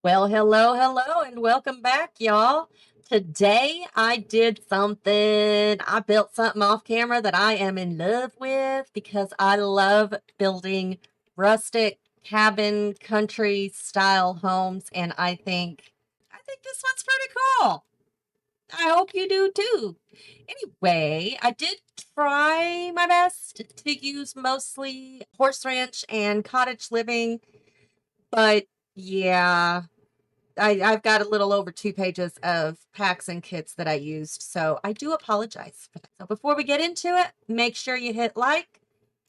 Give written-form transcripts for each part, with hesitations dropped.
Well, hello, and welcome back, y'all. Today I did something. I built something off camera that I am in love with because I love building rustic cabin country style homes, and I think this one's pretty cool. I hope you do too. Anyway, I did try my best to use mostly horse ranch and cottage living, but yeah, I've got a little over 2 pages of packs and kits that I used, so I do apologize for that. So before we get into it, make sure you hit like,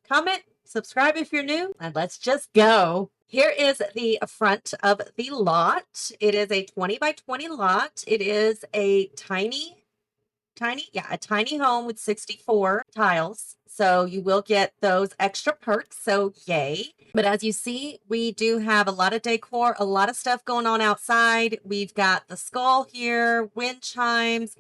comment, subscribe if you're new, and let's just go. Here is the front of the lot. It is a 20 by 20 lot. It is a a tiny home with 64 tiles. So you will get those extra perks. So yay. But as you see, we do have a lot of decor, a lot of stuff going on outside. We've got the skull here, wind chimes.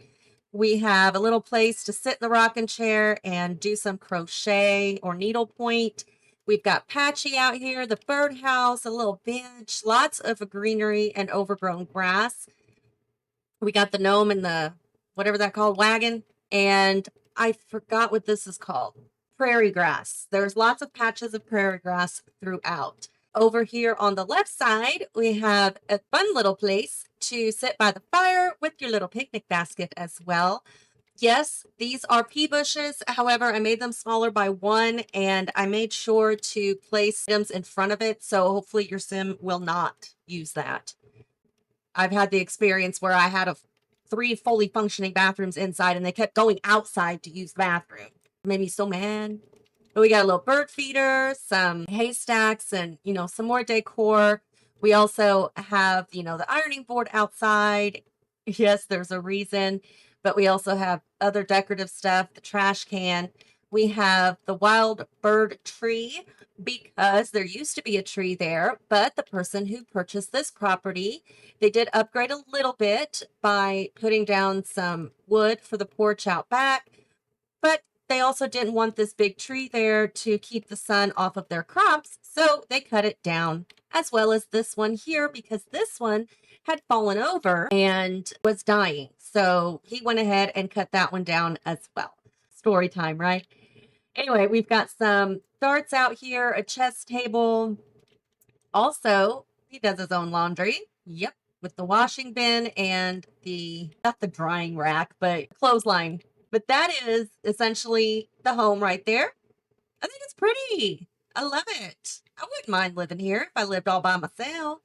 We have a little place to sit in the rocking chair and do some crochet or needlepoint. We've got Patchy out here, the birdhouse, a little bench, lots of greenery and overgrown grass. We got the gnome and the whatever that called wagon, and I forgot what this is called. Prairie grass. There's lots of patches of prairie grass throughout. Over here on the left side, we have a fun little place to sit by the fire with your little picnic basket as well. Yes, these are pea bushes. However, I made them smaller by one, and I made sure to place items in front of it, so hopefully your sim will not use that. I've had the experience where I had three fully functioning bathrooms inside and they kept going outside to use the bathroom. It made me so mad. But we got a little bird feeder, some haystacks, and some more decor. We also have, the ironing board outside. Yes, there's a reason. But we also have other decorative stuff, the trash can. We have the wild bird tree because there used to be a tree there, but the person who purchased this property, they did upgrade a little bit by putting down some wood for the porch out back, but they also didn't want this big tree there to keep the sun off of their crops, so they cut it down, as well as this one here, because this one had fallen over and was dying. So he went ahead and cut that one down as well. Story time, right? Anyway, we've got some darts out here, a chess table. Also, he does his own laundry. Yep, with the washing bin and not the drying rack, but clothesline. But that is essentially the home right there. I think it's pretty. I love it. I wouldn't mind living here if I lived all by myself,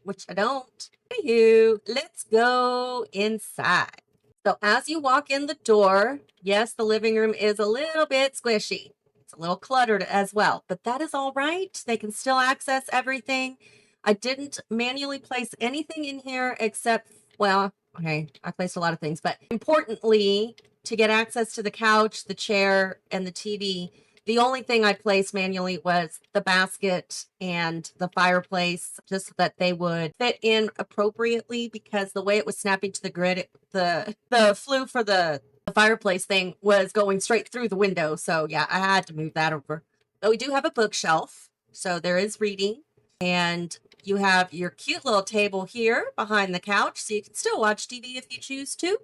which I don't. Anywho, let's go inside. So as you walk in the door, yes, the living room is a little bit squishy. It's a little cluttered as well, but that is all right. They can still access everything. I didn't manually place anything in here except, well, okay, I placed a lot of things, but importantly, to get access to the couch, the chair, and the TV, the only thing I placed manually was the basket and the fireplace, just so that they would fit in appropriately, because the way it was snapping to the grid, the flue for the fireplace thing was going straight through the window. So yeah, I had to move that over. But we do have a bookshelf, so there is reading, and you have your cute little table here behind the couch, so you can still watch TV if you choose to.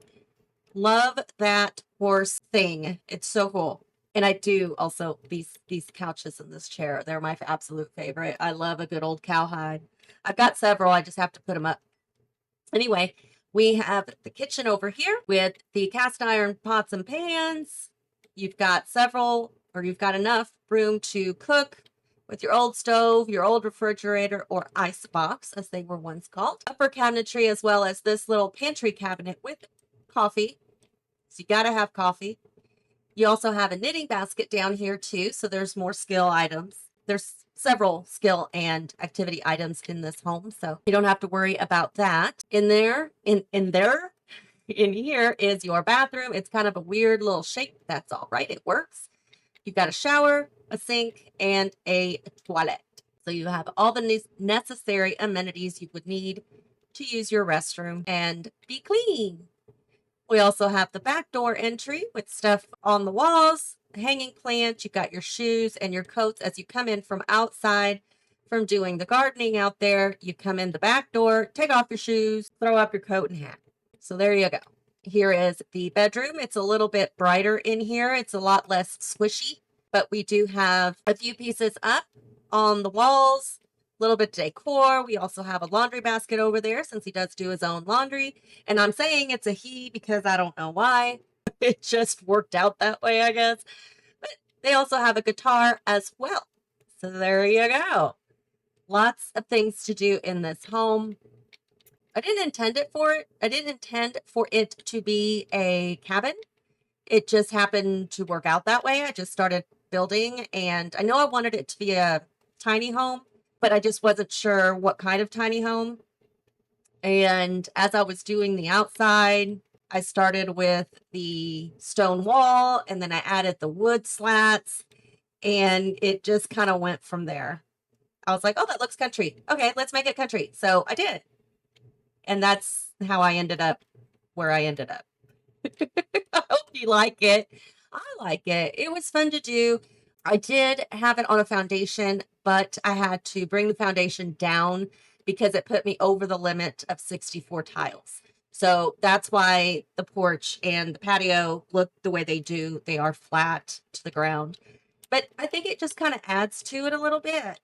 Love that horse thing. It's so cool. And I do also these couches in this chair. They're my absolute favorite. I love a good old cowhide. I've got several. I just have to put them up. Anyway, we have the kitchen over here with the cast iron pots and pans. You've got you've got enough room to cook with your old stove, your old refrigerator, or ice box, as they were once called. Upper cabinetry, as well as this little pantry cabinet with coffee. So you got to have coffee. You also have a knitting basket down here too, so there's more skill items. There's several skill and activity items in this home, so you don't have to worry about that. In here is your bathroom. It's kind of a weird little shape. That's all right. It works. You've got a shower, a sink, and a toilet. So you have all the necessary amenities you would need to use your restroom and be clean. We also have the back door entry with stuff on the walls, hanging plant. You've got your shoes and your coats as you come in from outside from doing the gardening out there. You come in the back door, take off your shoes, throw up your coat and hat. So there you go. Here is the bedroom. It's a little bit brighter in here. It's a lot less squishy, but we do have a few pieces up on the walls, a little bit of decor. We also have a laundry basket over there since he does do his own laundry. And I'm saying it's a he because I don't know why. It just worked out that way, I guess. But they also have a guitar as well. So there you go. Lots of things to do in this home. I didn't intend it for it. I didn't intend for it to be a cabin. It just happened to work out that way. I just started building, and I know I wanted it to be a tiny home, but I just wasn't sure what kind of tiny home. And as I was doing the outside, I started with the stone wall, and then I added the wood slats, and it just kind of went from there. I was like, oh, that looks country. Okay, let's make it country. So I did. And that's how I ended up where I ended up. I hope you like it. I like it. It was fun to do. I did have it on a foundation, but I had to bring the foundation down because it put me over the limit of 64 tiles. So that's why the porch and the patio look the way they do. They are flat to the ground. But I think it just kind of adds to it a little bit.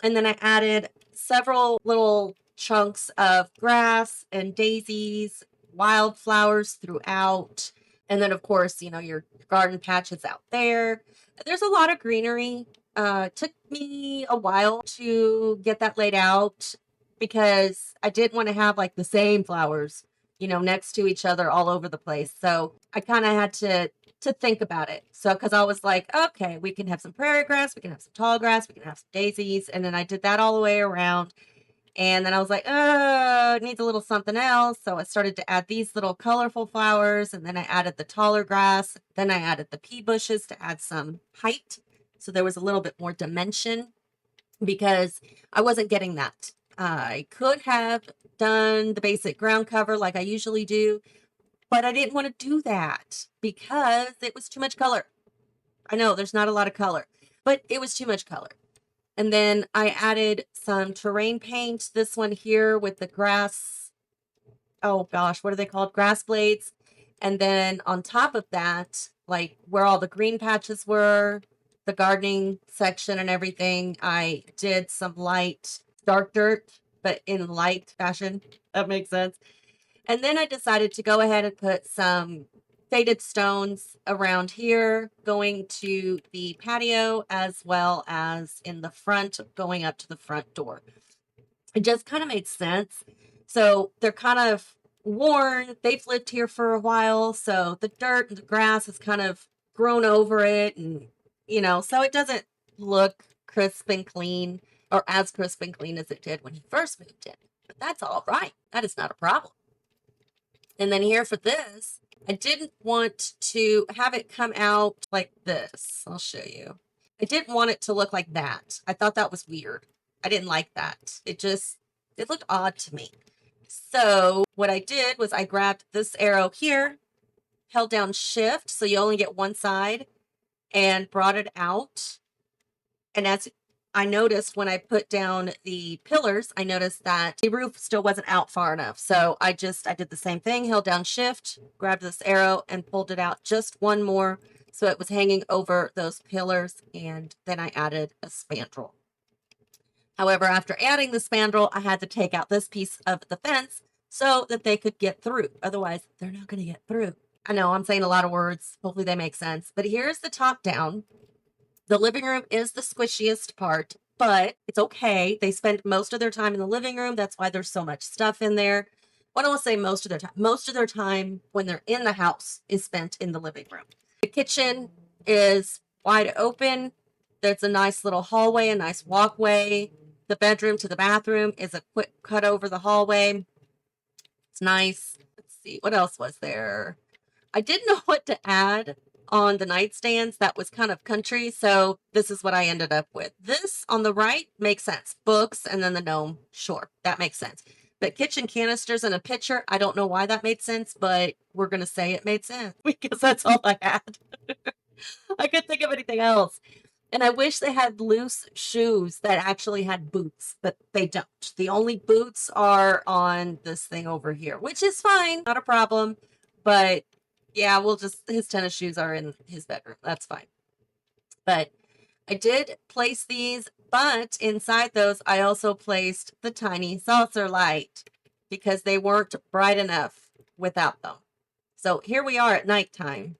And then I added several little chunks of grass and daisies, wildflowers throughout. And then, of course, your garden patches out there. There's a lot of greenery. Took me a while to get that laid out because I didn't want to have like the same flowers, next to each other all over the place. So I kind of had to think about it. So, because I was like, okay, we can have some prairie grass, we can have some tall grass, we can have some daisies. And then I did that all the way around. And then I was like, oh, it needs a little something else. So I started to add these little colorful flowers. And then I added the taller grass. Then I added the pea bushes to add some height. So there was a little bit more dimension because I wasn't getting that. I could have done the basic ground cover like I usually do, but I didn't want to do that because it was too much color. I know there's not a lot of color, but it was too much color. And then I added some terrain paint, this one here with the grass. Oh gosh, what are they called? Grass blades. And then on top of that, like where all the green patches were, the gardening section and everything, I did some light dark dirt, but in light fashion. That makes sense. And then I decided to go ahead and put some faded stones around here going to the patio as well as in the front going up to the front door. It just kind of made sense. So they're kind of worn. They've lived here for a while. So the dirt and the grass has kind of grown over it. And, so it doesn't look crisp and clean or as crisp and clean as it did when he first moved in. But that's all right. That is not a problem. And then here for this, I didn't want to have it come out like this. I'll show you. I didn't want it to look like that. I thought that was weird. I didn't like that. It looked odd to me. So what I did was I grabbed this arrow here, held down shift, so you only get one side, and brought it out. And as I noticed when I put down the pillars, I noticed that the roof still wasn't out far enough. So I did the same thing, held down shift, grabbed this arrow and pulled it out just one more. So it was hanging over those pillars. And then I added a spandrel. However, after adding the spandrel, I had to take out this piece of the fence so that they could get through. Otherwise, they're not going to get through. I know I'm saying a lot of words. Hopefully they make sense. But here's the top down. The living room is the squishiest part, but it's okay. They spend most of their time in the living room. That's why there's so much stuff in there. What I will say most of their time. Most of their time when they're in the house is spent in the living room. The kitchen is wide open. There's a nice little hallway, a nice walkway. The bedroom to the bathroom is a quick cut over the hallway. It's nice. Let's see, what else was there? I didn't know what to add on the nightstands. That was kind of country, so this is what I ended up with. This on the right makes sense. Books and then the gnome. Sure, that makes sense. But kitchen canisters and a pitcher, I don't know why that made sense, but we're going to say it made sense because that's all I had. I couldn't think of anything else. And I wish they had loose shoes that actually had boots, but they don't. The only boots are on this thing over here, which is fine, not a problem. But yeah, his tennis shoes are in his bedroom. That's fine. But I did place these, but inside those, I also placed the tiny saucer light because they weren't bright enough without them. So here we are at nighttime.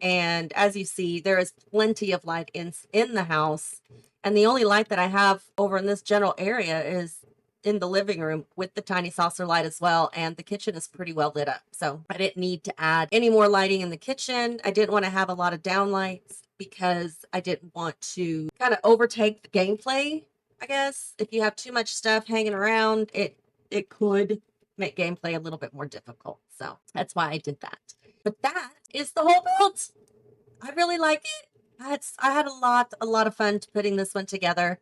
And as you see, there is plenty of light in the house. And the only light that I have over in this general area is in the living room with the tiny saucer light as well. And the kitchen is pretty well lit up. So I didn't need to add any more lighting in the kitchen. I didn't want to have a lot of down lights because I didn't want to kind of overtake the gameplay, I guess. If you have too much stuff hanging around, it could make gameplay a little bit more difficult. So that's why I did that. But that is the whole build. I really like it. I had a lot of fun putting this one together.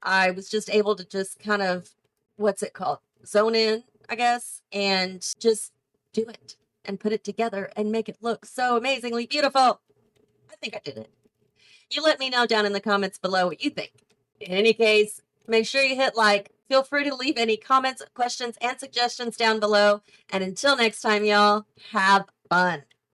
I was just able to just kind of, what's it called? Zone in, I guess, and just do it and put it together and make it look so amazingly beautiful. I think I did it. You let me know down in the comments below what you think. In any case, make sure you hit like. Feel free to leave any comments, questions, and suggestions down below. And until next time, y'all, have fun.